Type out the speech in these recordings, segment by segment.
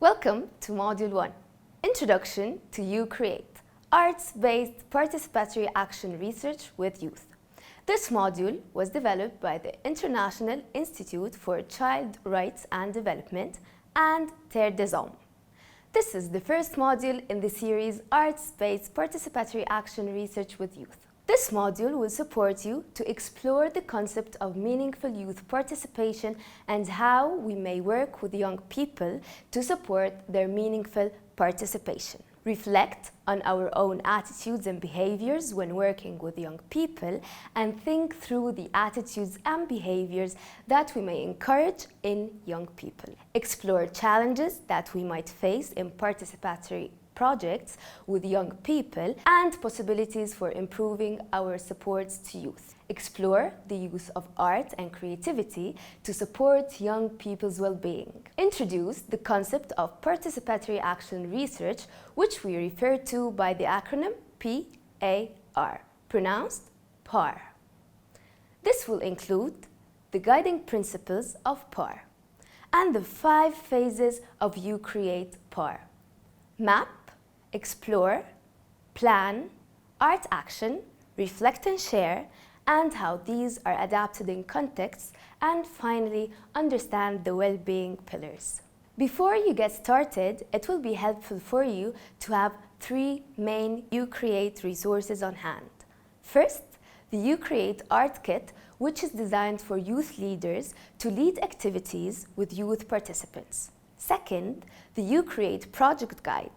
Welcome to Module 1, Introduction to Youcreate, Arts-Based Participatory Action Research with Youth. This module was developed by the International Institute for Child Rights and Development and Terre des Hommes. This is the first module in the series Arts-Based Participatory Action Research with Youth. This module will support you to explore the concept of meaningful youth participation and how we may work with young people to support their meaningful participation. Reflect on our own attitudes and behaviors when working with young people and think through the attitudes and behaviors that we may encourage in young people. Explore challenges that we might face in participatory projects with young people and possibilities for improving our supports to youth. Explore the use of art and creativity to support young people's well-being. Introduce the concept of participatory action research, which we refer to by the acronym PAR, pronounced PAR. This will include the guiding principles of PAR and the 5 phases of Youcreate PAR: map, explore, plan, art action, reflect and share, and how these are adapted in contexts, and finally, understand the well-being pillars. Before you get started, it will be helpful for you to have 3 main Youcreate resources on hand. First, the Youcreate Art Kit, which is designed for youth leaders to lead activities with youth participants. Second, the Youcreate Project Guide,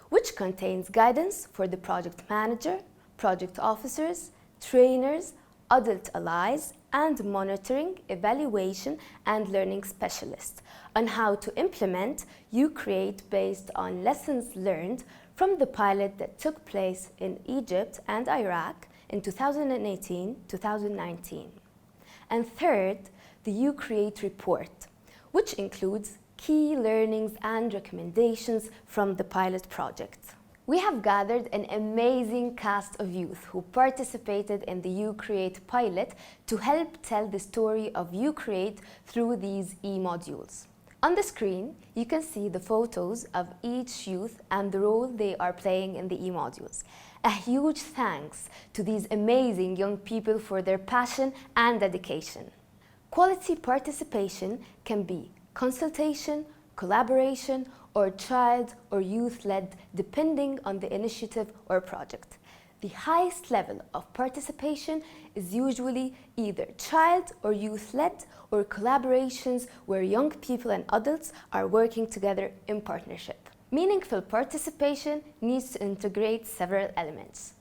which contains guidance for the project manager, project officers, trainers, adult allies, and monitoring, evaluation, and learning specialists on how to implement Youcreate based on lessons learned from the pilot that took place in Egypt and Iraq in 2018-2019. And third, the Youcreate Report, which includes key learnings and recommendations from the pilot project. We have gathered an amazing cast of youth who participated in the Youcreate pilot to help tell the story of Youcreate through these e-modules. On the screen, you can see the photos of each youth and the role they are playing in the e-modules. A huge thanks to these amazing young people for their passion and dedication. Quality participation can be consultation, collaboration, or child or youth-led, depending on the initiative or project. The highest level of participation is usually either child or youth-led or collaborations where young people and adults are working together in partnership. Meaningful participation needs to integrate several elements.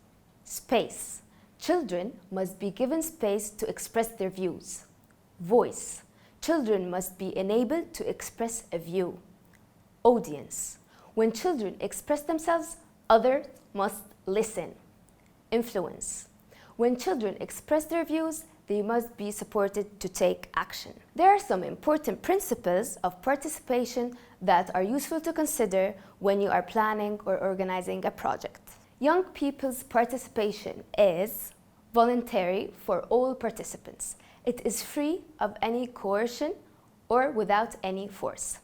Space. Children must be given space to express their views. Voice. Children must be enabled to express a view. Audience. When children express themselves, others must listen. Influence. When children express their views, they must be supported to take action. There are some important principles of participation that are useful to consider when you are planning or organizing a project. Young people's participation is voluntary for all participants. It is free of any coercion or without any force.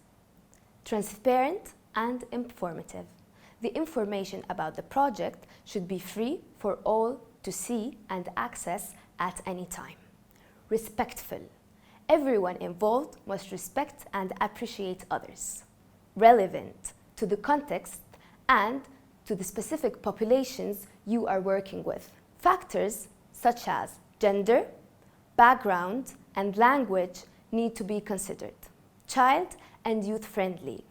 Transparent and informative. The information about the project should be free for all to see and access at any time. Respectful. Everyone involved must respect and appreciate others. Relevant to the context and to the specific populations you are working with. Factors such as gender, background, and language need to be considered. Child and youth-friendly.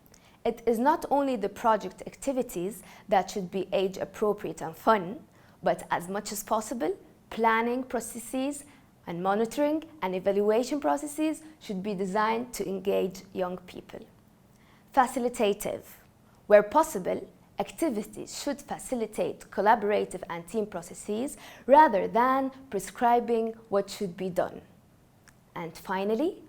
It is not only the project activities that should be age-appropriate and fun, but as much as possible, planning processes and monitoring and evaluation processes should be designed to engage young people. Facilitative. Where possible, activities should facilitate collaborative and team processes rather than prescribing what should be done. And finally,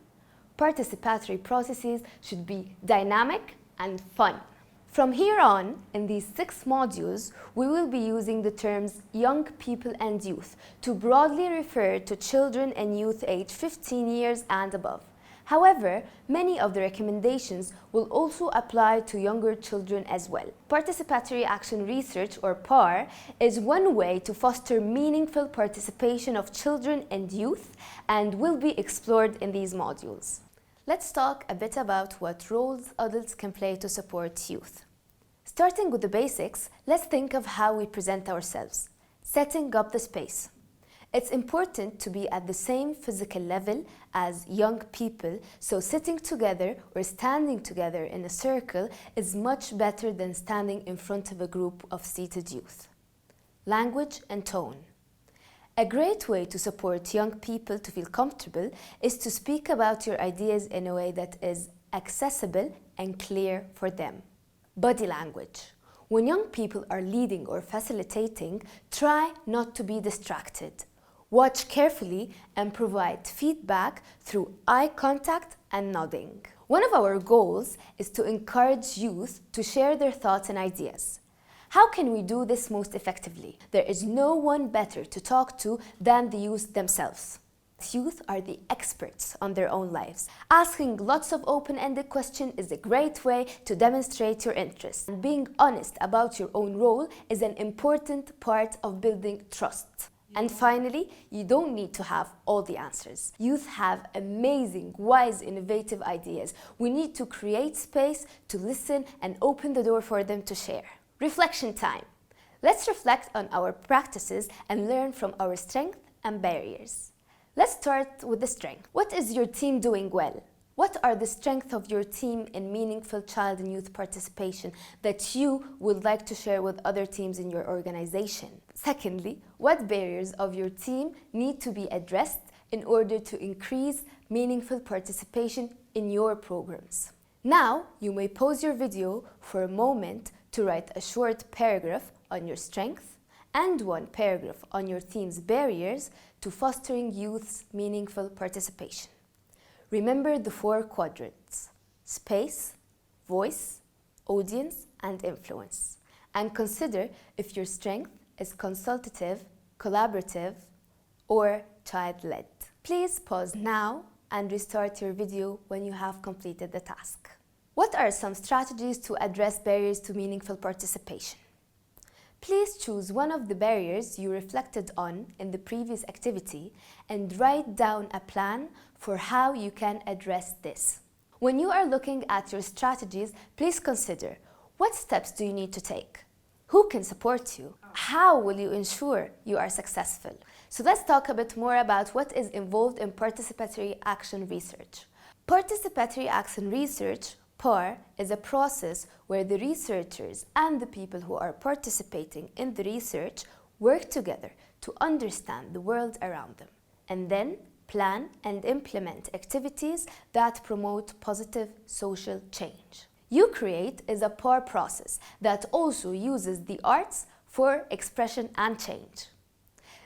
participatory processes should be dynamic and fun. From here on, in these 6 modules, we will be using the terms young people and youth to broadly refer to children and youth aged 15 years and above. However, many of the recommendations will also apply to younger children as well. Participatory Action Research, or PAR, is one way to foster meaningful participation of children and youth and will be explored in these modules. Let's talk a bit about what roles adults can play to support youth. Starting with the basics, let's think of how we present ourselves, setting up the space. It's important to be at the same physical level as young people, so sitting together or standing together in a circle is much better than standing in front of a group of seated youth. Language and tone. A great way to support young people to feel comfortable is to speak about your ideas in a way that is accessible and clear for them. Body language. When young people are leading or facilitating, try not to be distracted. Watch carefully and provide feedback through eye contact and nodding. One of our goals is to encourage youth to share their thoughts and ideas. How can we do this most effectively? There is no one better to talk to than the youth themselves. Youth are the experts on their own lives. Asking lots of open-ended questions is a great way to demonstrate your interest. And being honest about your own role is an important part of building trust. And finally, you don't need to have all the answers. Youth have amazing, wise, innovative ideas. We need to create space to listen and open the door for them to share. Reflection time. Let's reflect on our practices and learn from our strengths and barriers. Let's start with the strength. What is your team doing well? What are the strengths of your team in meaningful child and youth participation that you would like to share with other teams in your organization? Secondly, what barriers of your team need to be addressed in order to increase meaningful participation in your programs? Now, you may pause your video for a moment to write a short paragraph on your strengths and one paragraph on your team's barriers to fostering youth's meaningful participation. Remember the 4 quadrants: space, voice, audience, and influence. And consider if your strength is consultative, collaborative, or child-led. Please pause now and restart your video when you have completed the task. What are some strategies to address barriers to meaningful participation? Please choose one of the barriers you reflected on in the previous activity and write down a plan for how you can address this. When you are looking at your strategies, please consider what steps do you need to take? Who can support you? How will you ensure you are successful? So let's talk a bit more about what is involved in participatory action research. Participatory action research, PAR, is a process where the researchers and the people who are participating in the research work together to understand the world around them and then plan and implement activities that promote positive social change. Youcreate is a PAR process that also uses the arts for expression and change.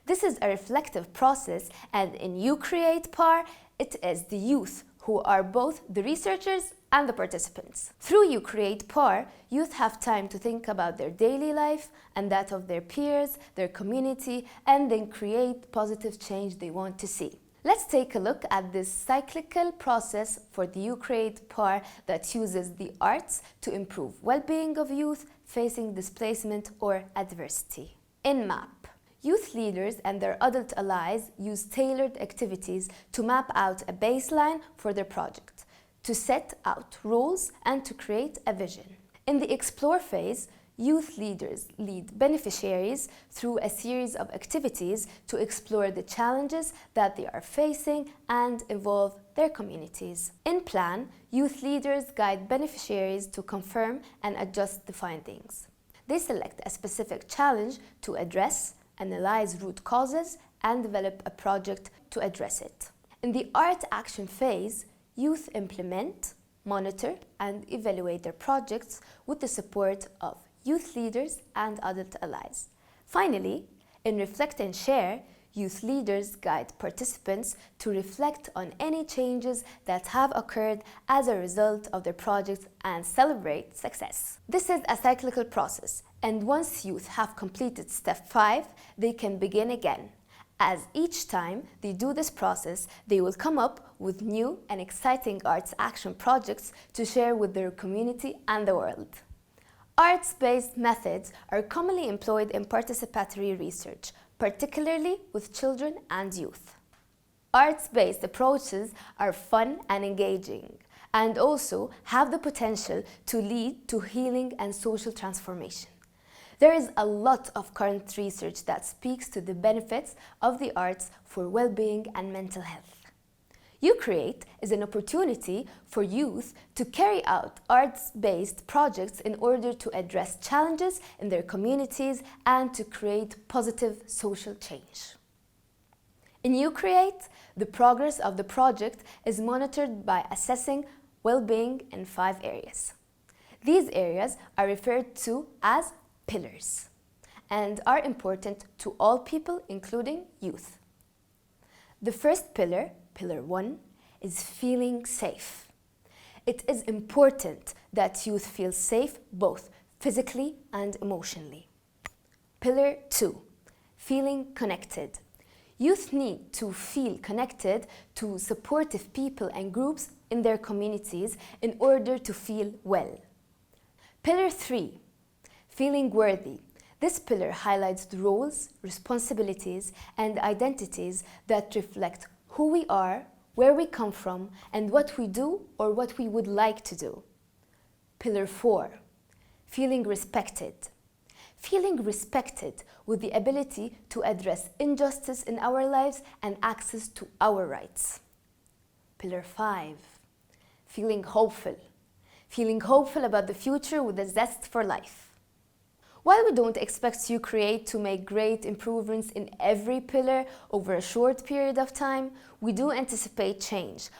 This is a reflective process, and in Youcreate PAR, it is the youth who are both the researchers and the participants. Through Youcreate PAR, youth have time to think about their daily life and that of their peers, their community, and then create positive change they want to see. Let's take a look at this cyclical process for the Youcreate PAR that uses the arts to improve well-being of youth facing displacement or adversity. In MAP, youth leaders and their adult allies use tailored activities to map out a baseline for their project, to set out rules, and to create a vision. In the Explore phase, youth leaders lead beneficiaries through a series of activities to explore the challenges that they are facing and involve their communities. In Plan, youth leaders guide beneficiaries to confirm and adjust the findings. They select a specific challenge to address, analyze root causes, and develop a project to address it. In the Art Action phase, youth implement, monitor, and evaluate their projects with the support of youth leaders and adult allies. Finally, in Reflect and Share, youth leaders guide participants to reflect on any changes that have occurred as a result of their projects and celebrate success. This is a cyclical process, and once youth have completed step 5, they can begin again. as each time they do this process, they will come up with new and exciting arts action projects to share with their community and the world. Arts-based methods are commonly employed in participatory research, particularly with children and youth. Arts-based approaches are fun and engaging, and also have the potential to lead to healing and social transformation. There is a lot of current research that speaks to the benefits of the arts for well-being and mental health. Youcreate is an opportunity for youth to carry out arts-based projects in order to address challenges in their communities and to create positive social change. In Youcreate, the progress of the project is monitored by assessing well-being in 5 areas. These areas are referred to as pillars and are important to all people, including youth. The first pillar, Pillar 1, is feeling safe. It is important that youth feel safe both physically and emotionally. Pillar 2, feeling connected. Youth need to feel connected to supportive people and groups in their communities in order to feel well. Pillar 3, feeling worthy. This pillar highlights the roles, responsibilities, and identities that reflect who we are, where we come from, and what we do or what we would like to do. Pillar 4, feeling respected. Feeling respected with the ability to address injustice in our lives and access to our rights. Pillar 5, feeling hopeful. Feeling hopeful about the future with a zest for life. While we don't expect Youcreate to make great improvements in every pillar over a short period of time, we do anticipate change.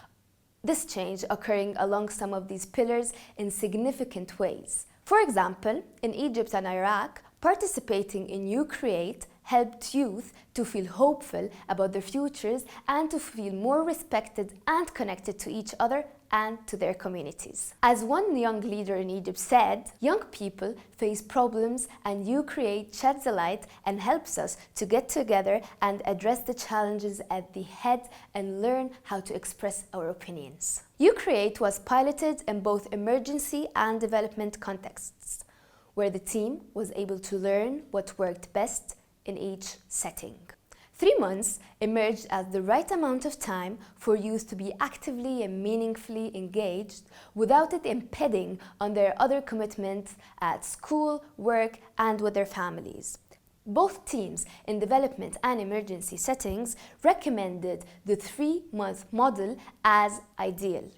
This change occurring along some of these pillars in significant ways. For example, in Egypt and Iraq, participating in Youcreate helped youth to feel hopeful about their futures and to feel more respected and connected to each other and to their communities. As one young leader in Egypt said, young people face problems and Youcreate sheds a light and helps us to get together and address the challenges at the head and learn how to express our opinions. Youcreate was piloted in both emergency and development contexts, where the team was able to learn what worked best in each setting. 3 months emerged as the right amount of time for youth to be actively and meaningfully engaged without it impeding on their other commitments at school, work, and with their families. Both teams in development and emergency settings recommended the 3-month model as ideal.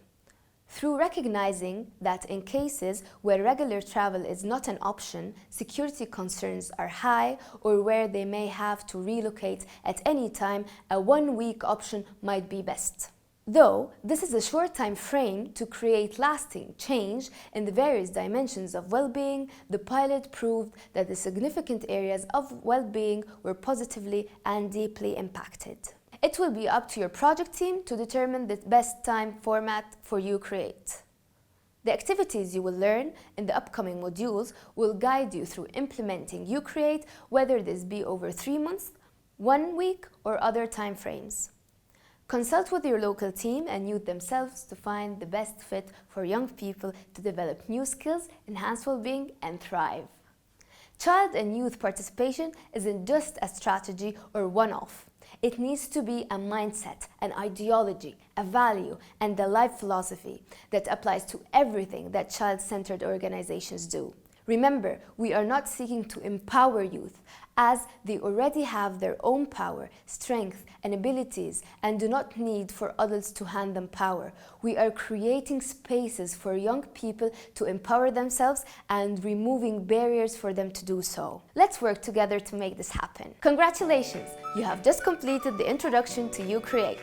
Through recognizing that in cases where regular travel is not an option, security concerns are high, or where they may have to relocate at any time, a 1-week option might be best. Though this is a short time frame to create lasting change in the various dimensions of well-being, the pilot proved that the significant areas of well-being were positively and deeply impacted. It will be up to your project team to determine the best time format for Youcreate. The activities you will learn in the upcoming modules will guide you through implementing Youcreate, whether this be over 3 months, 1 week, or other time frames. Consult with your local team and youth themselves to find the best fit for young people to develop new skills, enhance well-being, and thrive. Child and youth participation isn't just a strategy or one-off. It needs to be a mindset, an ideology, a value, and a life philosophy that applies to everything that child-centered organizations do. Remember, we are not seeking to empower youth, as they already have their own power, strength, and abilities and do not need for adults to hand them power. We are creating spaces for young people to empower themselves and removing barriers for them to do so. Let's work together to make this happen. Congratulations! You have just completed the introduction to Youcreate.